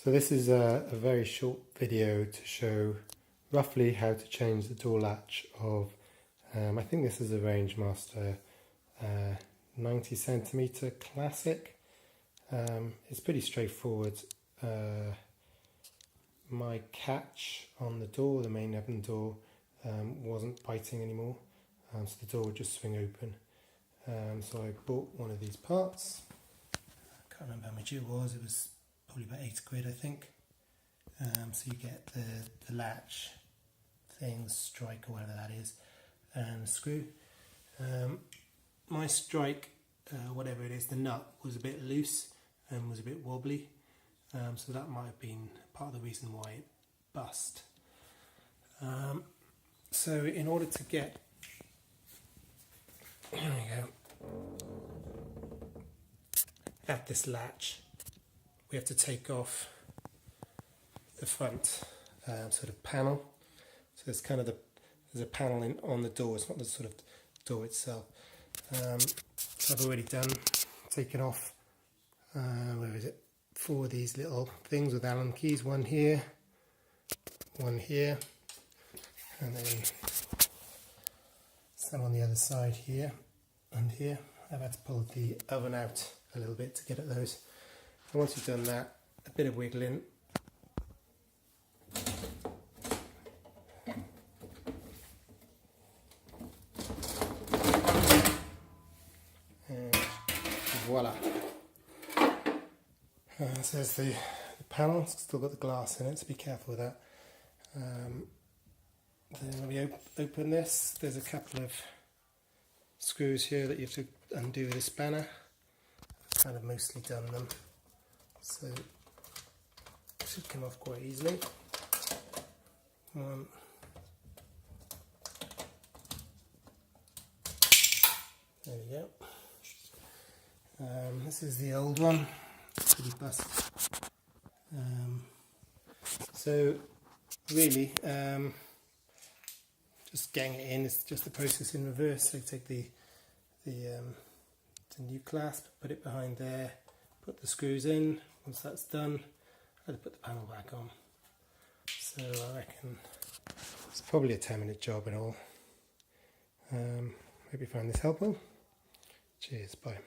So this is a very short video to show roughly how to change the door latch of, I think this is a Rangemaster 90 centimeter classic. It's pretty straightforward. My catch on the door, the main oven door, wasn't biting anymore, so the door would just swing open. So I bought one of these parts. I can't remember how much it was probably about £8, I think. So you get the latch thing, strike or whatever that is, and the screw. My strike, whatever it is, the nut was a bit loose and was a bit wobbly, so that might have been part of the reason why it bust. So in order to get, there we go, at this latch, we have to take off the front sort of panel. So there's kind of there's a panel on the door. It's not the sort of door itself. So I've already taken off, where is it? 4 of these little things with Allen keys. One here, and then some on the other side here and here. I've had to pull the oven out a little bit to get at those. And once you've done that, a bit of wiggling. And voila. So there's the panel. It's still got the glass in it, so be careful with that. Then when we open this, there's a couple of screws here that you have to undo with a spanner. I've kind of mostly done them, so it should come off quite easily. One. There we go. This is the old one. Pretty busted. So really, just getting it in is just the process in reverse. So take the new clasp, put it behind there, put the screws in. Once that's done, I have to put the panel back on. So I reckon it's probably a 10-minute job in all. Hope you find this helpful. Cheers, bye.